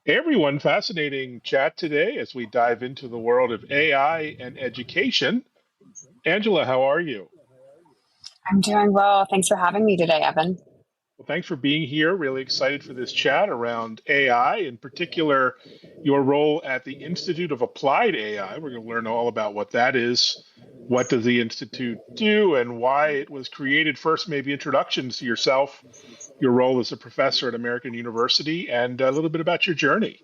Hey everyone, fascinating chat today as we dive into the world of AI and education. Angela, how are you? I'm doing well. Thanks for having me today, Evan. Well, thanks for being here. Really excited for this chat around AI, in particular, your role at the Institute of Applied AI. We're going to learn all about what that is. What does the Institute do and why it was created? First, maybe introductions to yourself, your role as a professor at American University, and a little bit about your journey.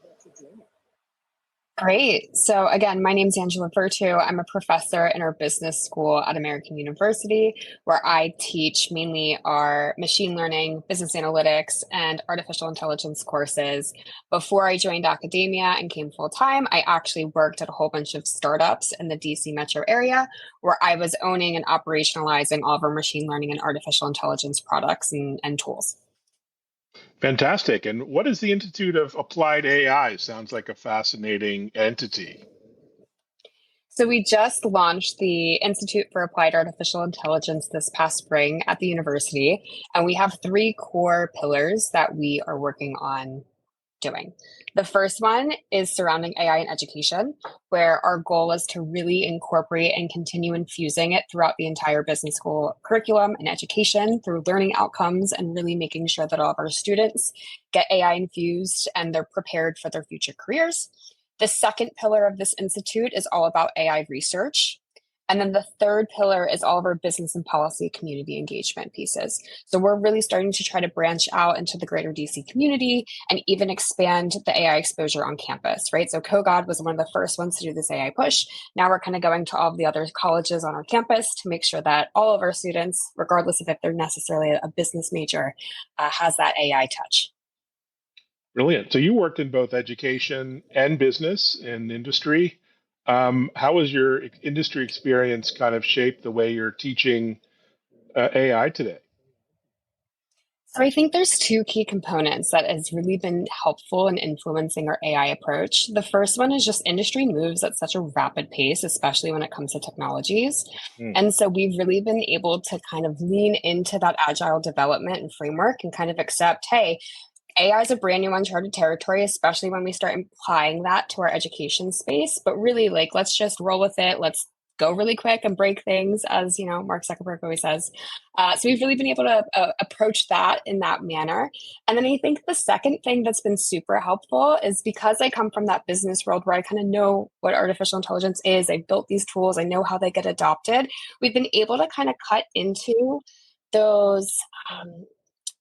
Great. So, again, my name's Angela Virtu. I'm a professor in our business school at American University, where I teach mainly our machine learning, business analytics, and artificial intelligence courses. Before I joined academia and came full time, I actually worked at a whole bunch of startups in the DC metro area, where I was owning and operationalizing all of our machine learning and artificial intelligence products and tools. Fantastic. And what is the Institute of Applied AI? Sounds like a fascinating entity. So we just launched the Institute for Applied Artificial Intelligence this past spring at the university, and we have three core pillars that we are working on doing. The first one is surrounding AI in education, where our goal is to really incorporate and continue infusing it throughout the entire business school curriculum and education through learning outcomes and really making sure that all of our students get AI infused and they're prepared for their future careers. The second pillar of this institute is all about AI research. And then the third pillar is all of our business and policy community engagement pieces. So we're really starting to try to branch out into the greater DC community and even expand the AI exposure on campus, right? So Kogod was one of the first ones to do this AI push. Now we're kind of going to all of the other colleges on our campus to make sure that all of our students, regardless of if they're necessarily a business major, has that AI touch. Brilliant. So you worked in both education and business and industry. How has your industry experience kind of shaped the way you're teaching AI today? So I think there's two key components that has really been helpful in influencing our AI approach. The first one is just industry moves at such a rapid pace, especially when it comes to technologies. Hmm. And so we've really been able to kind of lean into that agile development and framework and kind of accept, hey, AI is a brand new uncharted territory, especially when we start applying that to our education space. But really, like, let's just roll with it. Let's go really quick and break things, as you know, Mark Zuckerberg always says. So we've really been able to approach that in that manner. And then I think the second thing that's been super helpful is because I come from that business world where I kind of know what artificial intelligence is. I built these tools. I know how they get adopted. We've been able to kind of cut into those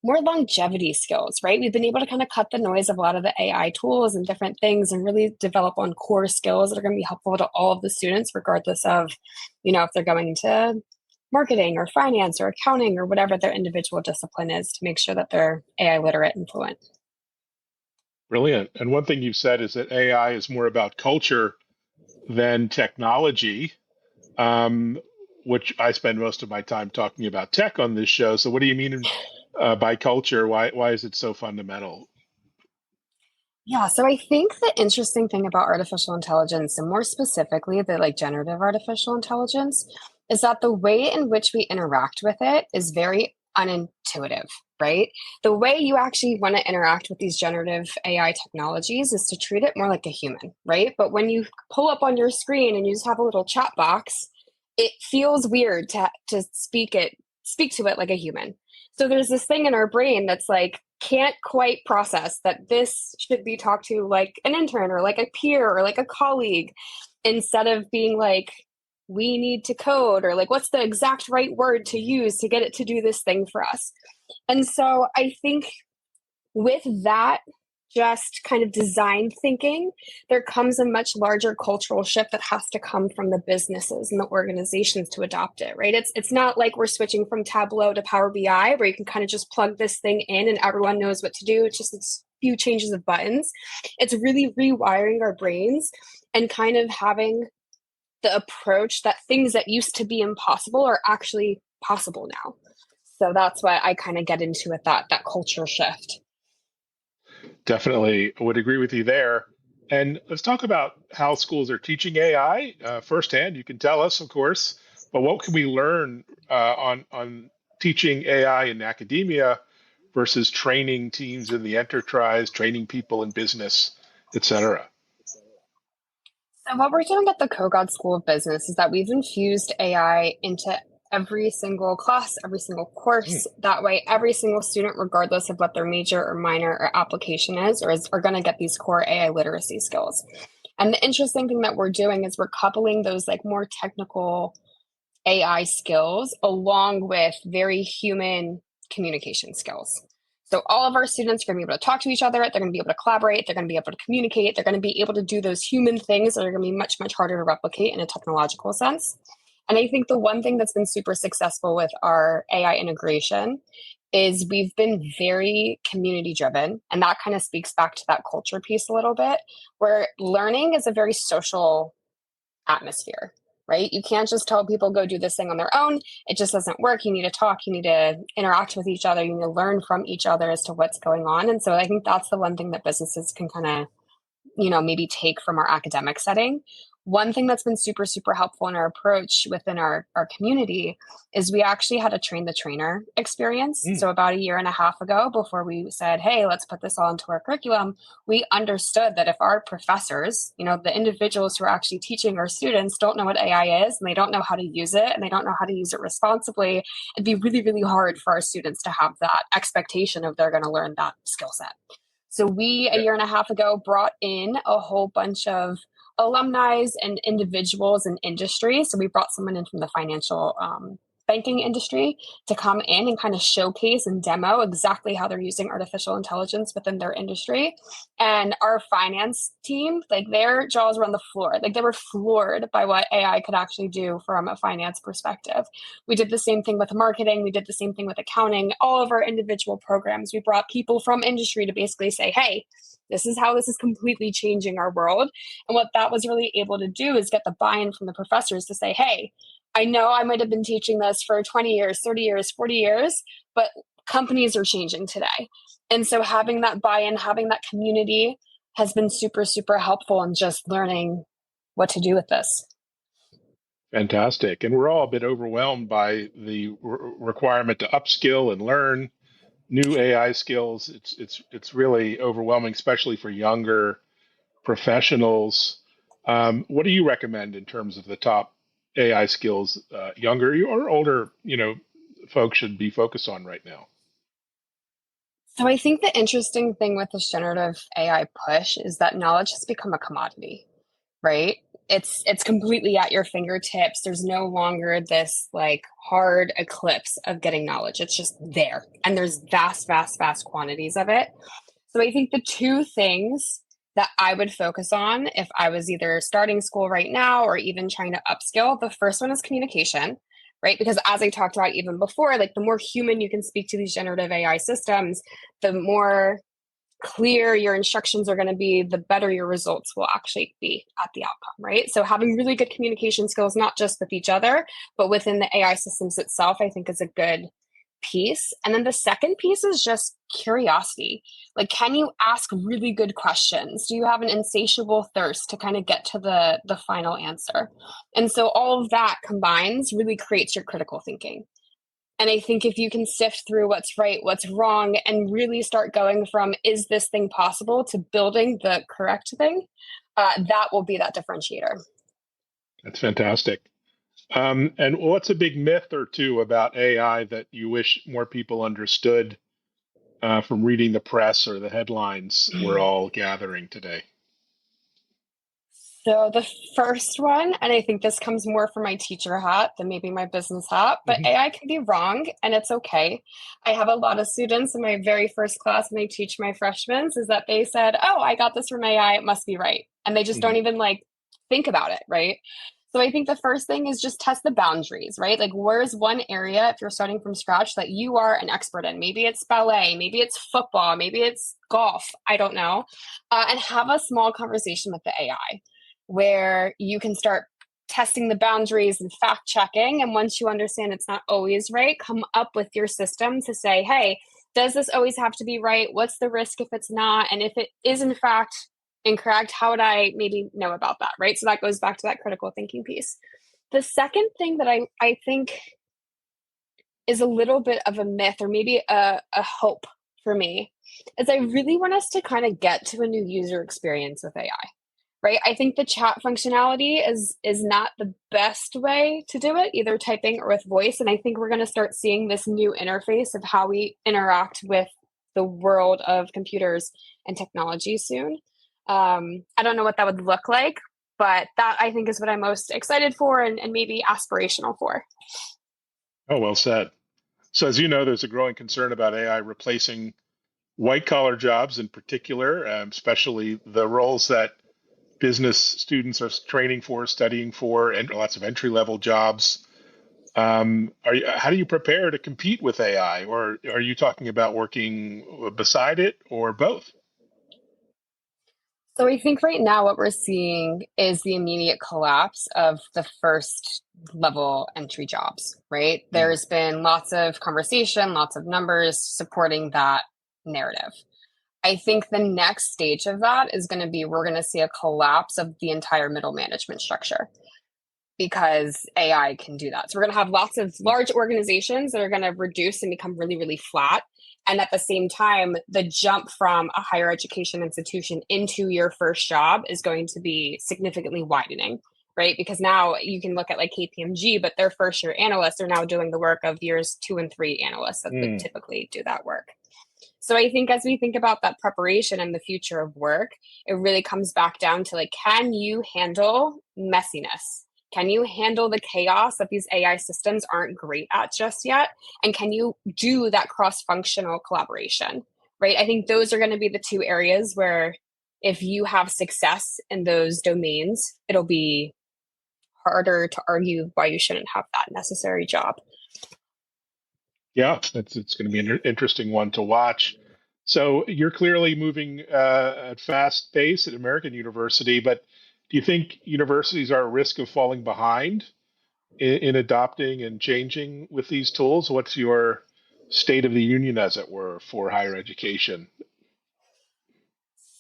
more longevity skills, right? We've been able to kind of cut the noise of a lot of the AI tools and different things and really develop on core skills that are going to be helpful to all of the students, regardless of, if they're going into marketing or finance or accounting or whatever their individual discipline is to make sure that they're AI literate and fluent. Brilliant. And one thing you've said is that AI is more about culture than technology, um, which I spend most of my time talking about tech on this show. So what do you mean by culture? Why is it so fundamental? Yeah, so I think the interesting thing about artificial intelligence, and more specifically the like generative artificial intelligence, is that the way in which we interact with it is very unintuitive, right? The way you actually want to interact with these generative AI technologies is to treat it more like a human, right? But when you pull up on your screen and you just have a little chat box, it feels weird to speak to it like a human. So there's this thing in our brain that's like can't quite process that this should be talked to like an intern or like a peer or like a colleague instead of being like we need to code or like what's the exact right word to use to get it to do this thing for us. And so I think with that just kind of design thinking, there comes a much larger cultural shift that has to come from the businesses and the organizations to adopt it, right? It's not like we're switching from Tableau to Power BI where you can kind of just plug this thing in and everyone knows what to do. It's just a few changes of buttons. It's really rewiring our brains and kind of having the approach that things that used to be impossible are actually possible now. So that's why I kind of get into it, that culture shift. Definitely would agree with you there. And let's talk about how schools are teaching AI firsthand. You can tell us, of course, but what can we learn on teaching AI in academia versus training teams in the enterprise, training people in business? et cetera. So what we're doing at the Kogod School of Business is that we've infused AI into every single class, every single Mm, course. That way, every single student, regardless of what their major or minor or application is, are going to get these core AI literacy skills. And the interesting thing that we're doing is we're coupling those like more technical AI skills along with very human communication skills. So all of our students are going to be able to talk to each other. They're going to be able to collaborate. They're going to be able to communicate. They're going to be able to do those human things that are going to be much, much harder to replicate in a technological sense. And I think the one thing that's been super successful with our AI integration is we've been very community driven. And that kind of speaks back to that culture piece a little bit, where learning is a very social atmosphere, right? You can't just tell people go do this thing on their own. It just doesn't work. You need to talk, you need to interact with each other, you need to learn from each other as to what's going on. And so I think that's the one thing that businesses can kind of, maybe take from our academic setting. One thing that's been super, super helpful in our approach within our community is we actually had a train the trainer experience. mm, So about a year and a half ago, before we said, hey, let's put this all into our curriculum, we understood that if our professors, the individuals who are actually teaching our students don't know what AI is and they don't know how to use it and they don't know how to use it responsibly, it'd be really, really hard for our students to have that expectation of they're going to learn that skill set. So we, a yeah, year and a half ago, brought in a whole bunch of alumni and individuals in industry. So we brought someone in from the financial banking industry to come in and kind of showcase and demo exactly how they're using artificial intelligence within their industry. And our finance team, like their jaws were on the floor. Like they were floored by what AI could actually do from a finance perspective. We did the same thing with marketing. We did the same thing with accounting. All of our individual programs, we brought people from industry to basically say, hey, this is how this is completely changing our world. And what that was really able to do is get the buy-in from the professors to say, hey, I know I might have been teaching this for 20 years, 30 years, 40 years, but companies are changing today. And so having that buy-in, having that community has been super, super helpful in just learning what to do with this. fantastic. And we're all a bit overwhelmed by the requirement to upskill and learn new AI skills. It's really overwhelming, especially for younger professionals. What do you recommend in terms of the top AI skills younger or older, folks should be focused on right now? So I think the interesting thing with this generative AI push is that knowledge has become a commodity, right? It's completely at your fingertips. There's no longer this like hard eclipse of getting knowledge. It's just there. And there's vast, vast, vast quantities of it. So I think the two things that I would focus on if I was either starting school right now or even trying to upskill, the first one is communication, right? Because as I talked about even before, like the more human you can speak to these generative AI systems, the more clear your instructions are going to be, the better your results will actually be at the outcome, right? So having really good communication skills, not just with each other, but within the AI systems itself, I think is a good piece. And then the second piece is just curiosity. Like, can you ask really good questions? Do you have an insatiable thirst to kind of get to the final answer? And so all of that combines really creates your critical thinking. And I think if you can sift through what's right, what's wrong, and really start going from is this thing possible to building the correct thing, that will be that differentiator. That's fantastic. And what's a big myth or two about AI that you wish more people understood from reading the press or the headlines we're all gathering today? So the first one, and I think this comes more from my teacher hat than maybe my business hat, but Hmm. AI can be wrong and it's okay. I have a lot of students in my very first class when I teach my freshmen is that they said, oh, I got this from AI, it must be right. And they just don't Hmm. even like think about it, right? So I think the first thing is just test the boundaries, right? Like where's one area if you're starting from scratch that you are an expert in? Maybe it's ballet, maybe it's football, maybe it's golf, I don't know. And have a small conversation with the AI where you can start testing the boundaries and fact checking. And once you understand it's not always right, come up with your system to say, hey, does this always have to be right? What's the risk if it's not? And if it is in fact incorrect, how would I maybe know about that? Right. So that goes back to that critical thinking piece. The second thing that I think is a little bit of a myth or maybe a hope for me is I really want us to kind of get to a new user experience with AI. Right? I think the chat functionality is not the best way to do it, either typing or with voice. And I think we're going to start seeing this new interface of how we interact with the world of computers and technology soon. I don't know what that would look like, but that I think is what I'm most excited for and maybe aspirational for. Oh, well said. So, as you know, there's a growing concern about AI replacing white collar jobs in particular, especially the roles that business students are training for, studying for, and lots of entry level jobs. How do you prepare to compete with AI, or are you talking about working beside it, or both? So I think right now what we're seeing is the immediate collapse of the first level entry jobs, right? Mm. There's been lots of conversation, lots of numbers supporting that narrative. I think the next stage of that is going to be we're going to see a collapse of the entire middle management structure because AI can do that. So we're going to have lots of large organizations that are going to reduce and become really, really flat. And at the same time, the jump from a higher education institution into your first job is going to be significantly widening, right? Because now you can look at like KPMG, but their first year analysts are now doing the work of years 2 and 3 analysts that would Mm. typically do that work. So I think as we think about that preparation and the future of work, it really comes back down to like, can you handle messiness? Can you handle the chaos that these AI systems aren't great at just yet? And can you do that cross functional collaboration? Right. I think those are going to be the two areas where if you have success in those domains, it'll be harder to argue why you shouldn't have that necessary job. Yeah, it's going to be an interesting one to watch. So you're clearly moving at fast pace at American University, but do you think universities are at risk of falling behind in adopting and changing with these tools? What's your state of the union, as it were, for higher education?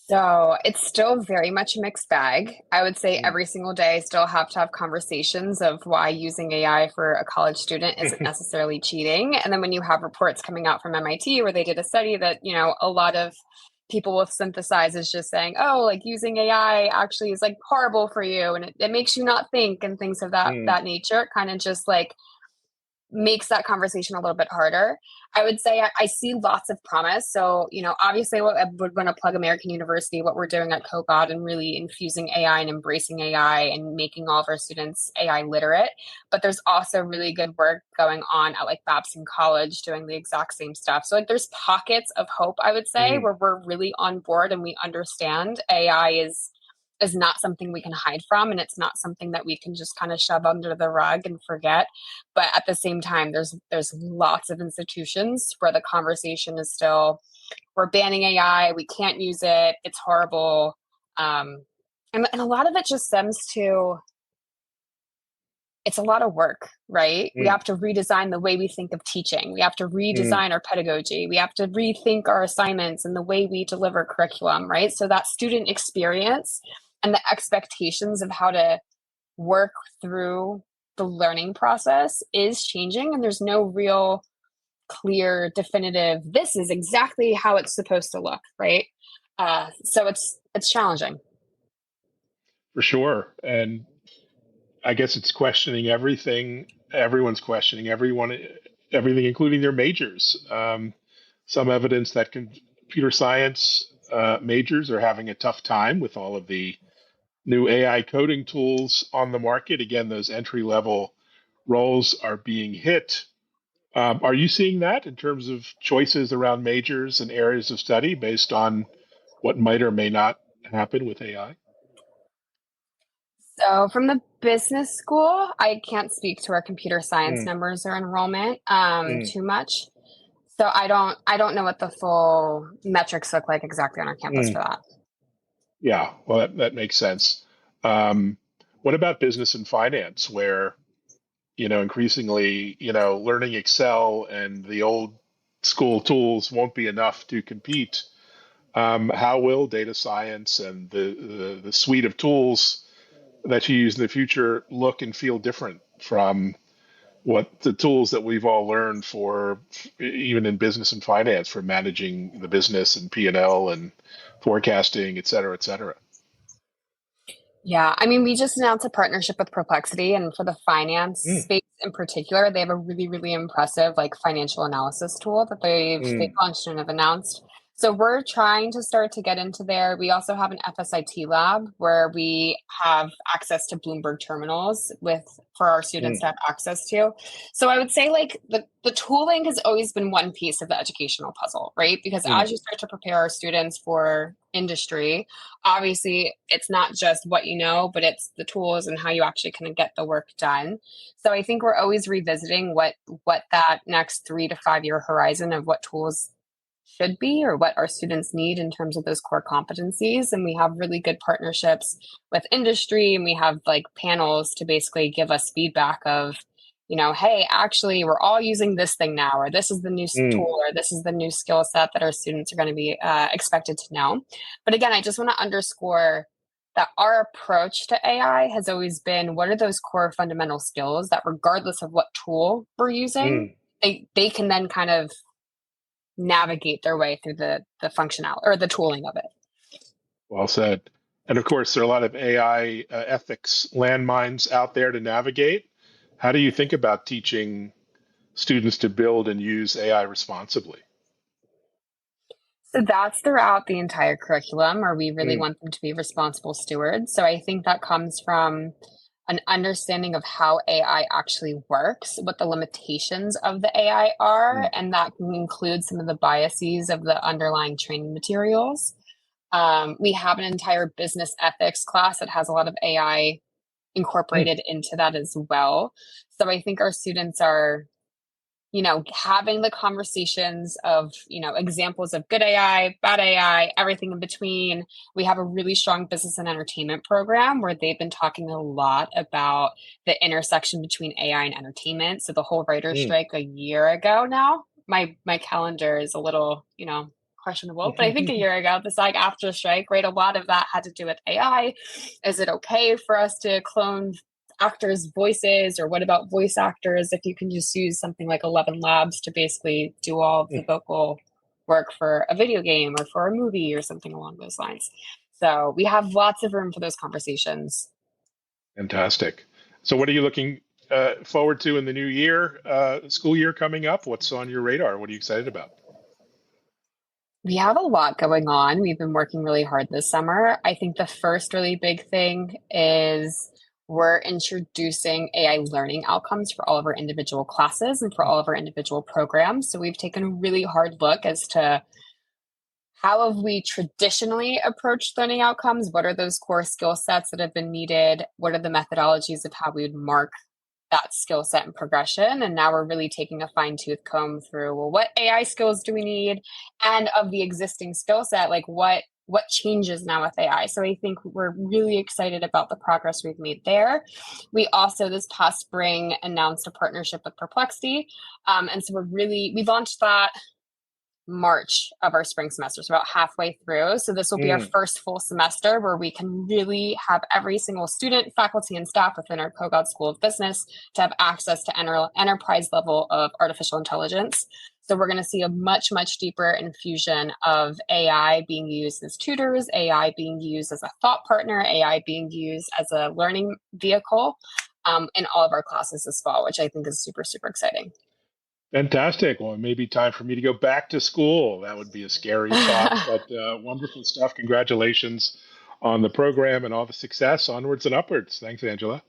So it's still very much a mixed bag. I would say Mm. every single day I still have to have conversations of why using AI for a college student isn't necessarily cheating. And then when you have reports coming out from MIT where they did a study that, a lot of people with synthesize is just saying, oh, like using AI actually is like horrible for you and it makes you not think and things of Mm. that nature. It kind of just like makes that conversation a little bit harder. I would say I see lots of promise. So, obviously, we're going to plug American University, what we're doing at Kogod and really infusing AI and embracing AI and making all of our students AI literate. But there's also really good work going on at like Babson College doing the exact same stuff. So, like, there's pockets of hope, I would say, Mm. where we're really on board and we understand AI is not something we can hide from and it's not something that we can just kind of shove under the rug and forget, but at the same time there's lots of institutions where the conversation is still we're banning AI, we can't use it, it's horrible. And a lot of it just stems to it's a lot of work, right? We Mm. have to redesign the way we think of teaching. We have to Mm. redesign our pedagogy. We have to rethink our assignments and the way we deliver curriculum, right? So that student experience and the expectations of how to work through the learning process is changing and there's no real clear definitive this is exactly how it's supposed to look, right? So it's challenging. For sure. And I guess it's questioning everything. Everyone's questioning everything, including their majors. Some evidence that computer science majors are having a tough time with all of the new AI coding tools on the market. Again, those entry level roles are being hit. Are you seeing that in terms of choices around majors and areas of study based on what might or may not happen with AI? So from the business school, I can't speak to our computer science Mm. numbers or enrollment Mm. too much. So I don't know what the full metrics look like exactly on our campus Mm. for that. Yeah, well, that makes sense. Um, what about business and finance, where, increasingly, learning Excel and the old school tools won't be enough to compete? How will data science and the suite of tools that you use in the future look and feel different from what the tools that we've all learned for even in business and finance for managing the business and P&L and forecasting, et cetera, et cetera. Yeah, I mean, we just announced a partnership with Perplexity, and for the finance Mm, space in particular, they have a really, really impressive like financial analysis tool that they've mm, launched and have announced. So we're trying to start to get into there. We also have an FSIT lab where we have access to Bloomberg terminals with for our students mm, to have access to. So I would say like the tooling has always been one piece of the educational puzzle, right? Because mm, as you start to prepare our students for industry, obviously it's not just what you know, but it's the tools and how you actually kind of get the work done. So I think we're always revisiting what that next 3 to 5 year horizon of what tools should be or what our students need in terms of those core competencies. And we have really good partnerships with industry, and we have like panels to basically give us feedback of, hey, actually we're all using this thing now, or this is the new mm, tool, or this is the new skill set that our students are going to be expected to know. But again, I just want to underscore that our approach to AI has always been, what are those core fundamental skills that regardless of what tool we're using, mm. they can then kind of navigate their way through the functional or the tooling of it. Well said. And of course, there are a lot of AI ethics landmines out there to navigate. How do you think about teaching students to build and use AI responsibly? So that's throughout the entire curriculum, or we really Mm, want them to be responsible stewards. So I think that comes from an understanding of how AI actually works, what the limitations of the AI are, mm, and that can include some of the biases of the underlying training materials. We have an entire business ethics class that has a lot of AI mm, incorporated into that as well. So I think our students are, having the conversations of, examples of good AI, bad AI, everything in between. We have a really strong business and entertainment program where they've been talking a lot about the intersection between AI and entertainment. So the whole writer's mm. strike a year ago now, my calendar is a little, questionable, but I think a year ago, the SAG after strike, right? A lot of that had to do with AI. Is it okay for us to clone actors' voices, or what about voice actors if you can just use something like 11 Labs to basically do all of the vocal work for a video game or for a movie or something along those lines? So we have lots of room for those conversations. Fantastic. So, what are you looking forward to in the new year, school year coming up? What's on your radar? What are you excited about? We have a lot going on. We've been working really hard this summer. I think the first really big thing is we're introducing AI learning outcomes for all of our individual classes and for all of our individual programs. So we've taken a really hard look as to how have we traditionally approached learning outcomes? What are those core skill sets that have been needed? What are the methodologies of how we would mark that skill set and progression? And now we're really taking a fine tooth comb through, well, what AI skills do we need? And of the existing skill set, like what changes now with AI? So I think we're really excited about the progress we've made there. We also this past spring announced a partnership with Perplexity. And so we launched that March of our spring semester, so about halfway through. So this will be our Mm, first full semester where we can really have every single student, faculty, and staff within our Kogod School of Business to have access to enterprise level of artificial intelligence. So we're going to see a much, much deeper infusion of AI being used as tutors, AI being used as a thought partner, AI being used as a learning vehicle in all of our classes this fall, which I think is super, super exciting. fantastic. Well, it may be time for me to go back to school. That would be a scary thought, but wonderful stuff. Congratulations on the program and all the success. Onwards and upwards. Thanks, Angela.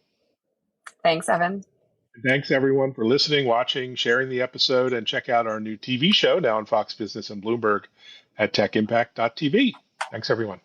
Thanks, Evan. And thanks, everyone, for listening, watching, sharing the episode, and check out our new TV show now on Fox Business and Bloomberg at techimpact.tv. Thanks, everyone.